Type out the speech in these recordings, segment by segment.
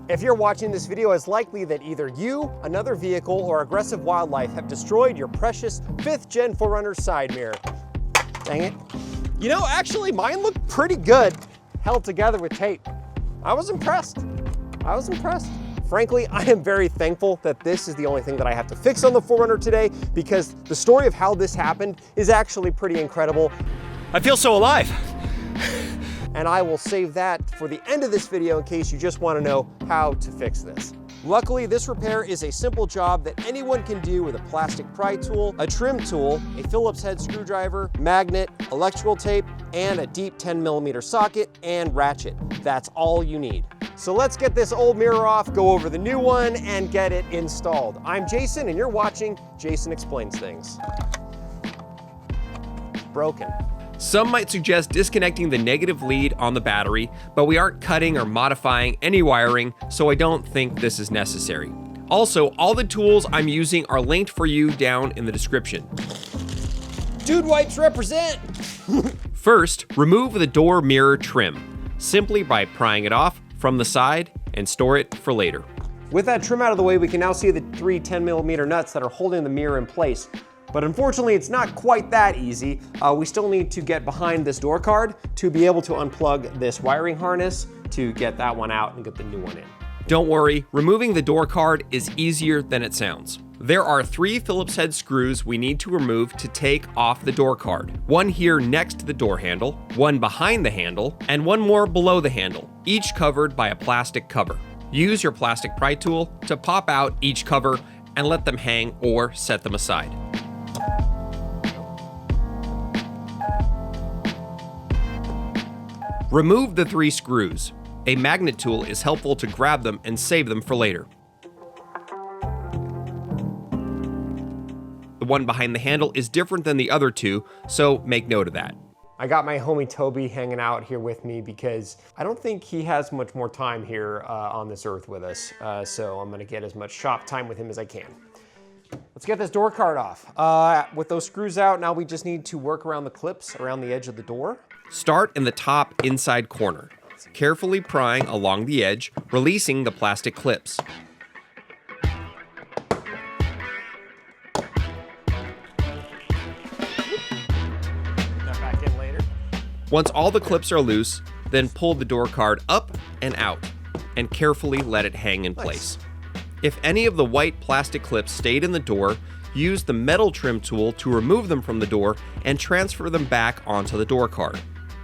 If you're watching this video, it's likely that either you, another vehicle, or aggressive wildlife have destroyed your precious 5th Gen 4Runner side mirror. Dang it. You know, actually mine looked pretty good held together with tape. I was impressed. Frankly, I am very thankful that this is the only thing that I have to fix on the 4Runner today, because the story of how this happened is actually pretty incredible. I feel so alive. And I will save that for the end of this video in case you just want to know how to fix this. Luckily, this repair is a simple job that anyone can do with a plastic pry tool, a trim tool, a Phillips head screwdriver, magnet, electrical tape, and a deep 10mm socket and ratchet. That's all you need. So let's get this old mirror off, go over the new one, and get it installed. I'm Jason, and you're watching Jason Explains Things. Broken. Some might suggest disconnecting the negative lead on the battery, but we aren't cutting or modifying any wiring, so I don't think this is necessary. Also, all the tools I'm using are linked for you down in the description. Dude wipes represent! First, remove the door mirror trim, simply by prying it off from the side and store it for later. With that trim out of the way, we can now see the 3 10mm nuts that are holding the mirror in place. But unfortunately, it's not quite that easy. We still need to get behind this door card to be able to unplug this wiring harness to get that one out and get the new one in. Don't worry, removing the door card is easier than it sounds. There are 3 Phillips head screws we need to remove to take off the door card. One here next to the door handle, one behind the handle, and one more below the handle, each covered by a plastic cover. Use your plastic pry tool to pop out each cover and let them hang or set them aside. Remove the 3 screws. A magnet tool is helpful to grab them and save them for later. The one behind the handle is different than the other 2, so make note of that. I got my homie Toby hanging out here with me because I don't think he has much more time here on this earth with us, so I'm gonna get as much shop time with him as I can. Let's get this door card off. With those screws out, now we just need to work around the clips around the edge of the door. Start in the top inside corner, carefully prying along the edge, releasing the plastic clips. That back in later. Once all the clips are loose, then pull the door card up and out, and carefully let it hang in place. If any of the white plastic clips stayed in the door, use the metal trim tool to remove them from the door and transfer them back onto the door card.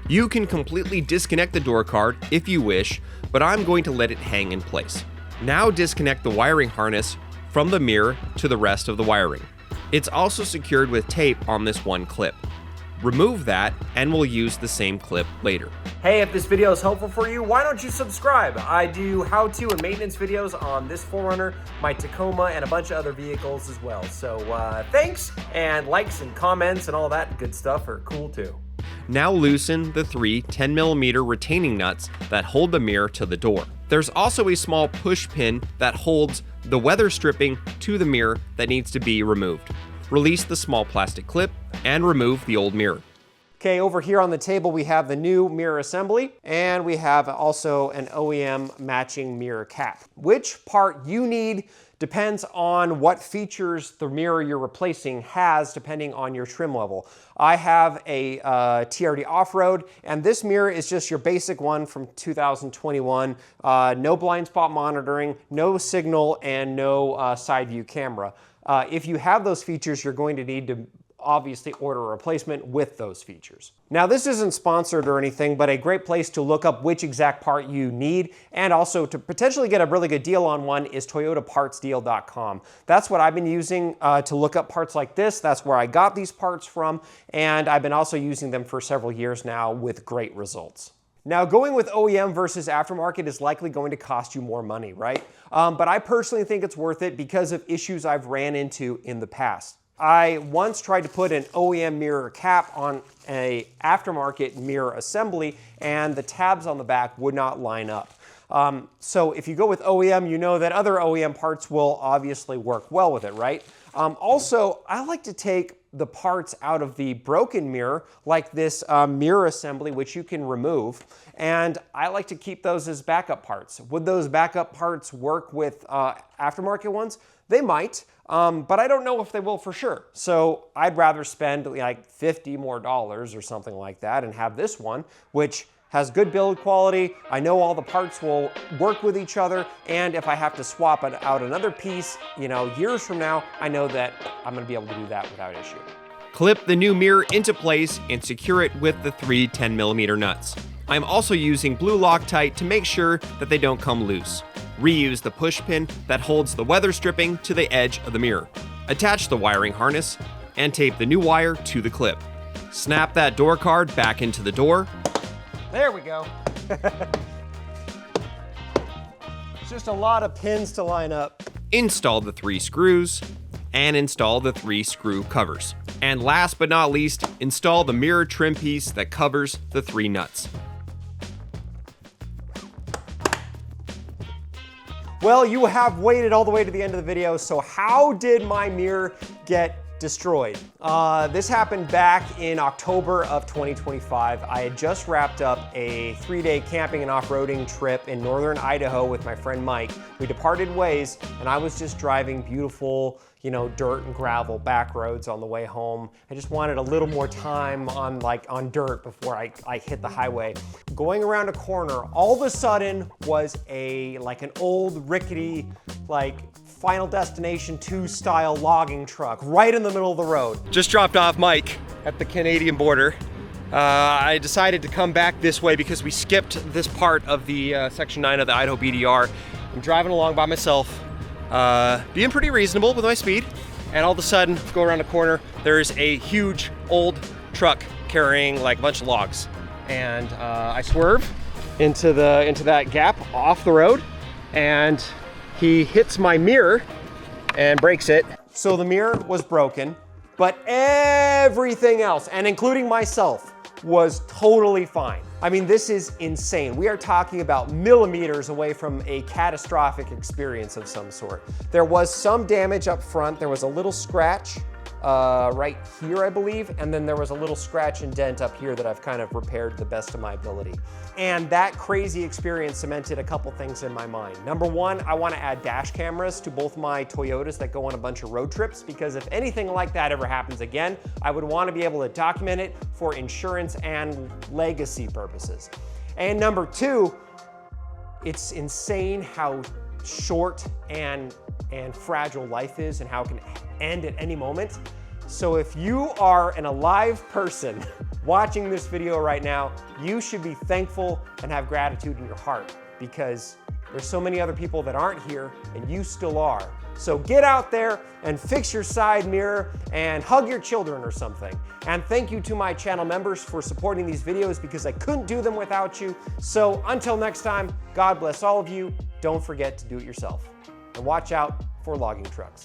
You can completely disconnect the door card if you wish, but I'm going to let it hang in place. Now disconnect the wiring harness from the mirror to the rest of the wiring. It's also secured with tape on this one clip. Remove that and we'll use the same clip later. Hey, if this video is helpful for you, why don't you subscribe? I do how-to and maintenance videos on this 4Runner, my Tacoma, and a bunch of other vehicles as well. So thanks, and likes and comments and all that good stuff are cool too. Now loosen the 3 10mm retaining nuts that hold the mirror to the door. There's also a small push pin that holds the weather stripping to the mirror that needs to be removed. Release the small plastic clip and remove the old mirror. Okay, over here on the table we have the new mirror assembly, and we have also an OEM matching mirror cap. Which part you need depends on what features the mirror you're replacing has, depending on your trim level. I have a TRD off-road, and this mirror is just your basic one from 2021. No blind spot monitoring, no signal, and no side view camera. If you have those features, you're going to need to obviously order a replacement with those features. Now, this isn't sponsored or anything, but a great place to look up which exact part you need, and also to potentially get a really good deal on one, is toyotapartsdeal.com. That's what I've been using to look up parts like this. That's where I got these parts from, and I've been also using them for several years now with great results. Now, going with OEM versus aftermarket is likely going to cost you more money, right? But I personally think it's worth it because of issues I've ran into in the past. I once tried to put an OEM mirror cap on an aftermarket mirror assembly, and the tabs on the back would not line up. So if you go with OEM, you know that other OEM parts will obviously work well with it, right? Also, I like to take the parts out of the broken mirror, like this mirror assembly, which you can remove, and I like to keep those as backup parts. Would those backup parts work with aftermarket ones? They might, but I don't know if they will for sure. So I'd rather spend like $50 more or something like that and have this one, which has good build quality. I know all the parts will work with each other, and if I have to swap out another piece, you know, years from now, I know that I'm gonna be able to do that without issue. Clip the new mirror into place and secure it with the 3 10mm nuts. I'm also using blue Loctite to make sure that they don't come loose. Reuse the push pin that holds the weather stripping to the edge of the mirror. Attach the wiring harness and tape the new wire to the clip. Snap that door card back into the door. There we go. It's just a lot of pins to line up. Install the 3 screws and install the 3 screw covers. And last but not least, install the mirror trim piece that covers the 3 nuts. Well, you have waited all the way to the end of the video, so how did my mirror get destroyed? This happened back in October of 2025. I had just wrapped up a 3-day camping and off-roading trip in northern Idaho with my friend Mike. We departed ways, and I was just driving beautiful, you know, dirt and gravel back roads on the way home. I just wanted a little more time on dirt before I hit the highway. Going around a corner, all of a sudden was an old rickety, Final Destination 2 style logging truck right in the middle of the road. Just dropped off Mike at the Canadian border. I decided to come back this way because we skipped this part of the Section 9 of the Idaho BDR. I'm driving along by myself, being pretty reasonable with my speed, and all of a sudden, go around a corner, there's a huge old truck carrying like a bunch of logs. And I swerve into that gap off the road, and he hits my mirror and breaks it. So the mirror was broken, but everything else, and including myself, was totally fine. I mean, this is insane. We are talking about millimeters away from a catastrophic experience of some sort. There was some damage up front. There was a little scratch right here, I believe, and then there was a little scratch and dent up here that I've kind of repaired to the best of my ability. And that crazy experience cemented a couple things in my mind. Number one, I want to add dash cameras to both my Toyotas that go on a bunch of road trips, because if anything like that ever happens again, I would want to be able to document it for insurance and legacy purposes. And number two, it's insane how short and fragile life is and how it can end at any moment. So if you are an alive person watching this video right now, you should be thankful and have gratitude in your heart, because there's so many other people that aren't here and you still are. So get out there and fix your side mirror and hug your children or something. And thank you to my channel members for supporting these videos, because I couldn't do them without you. So until next time, God bless all of you. Don't forget to do it yourself. And watch out for logging trucks.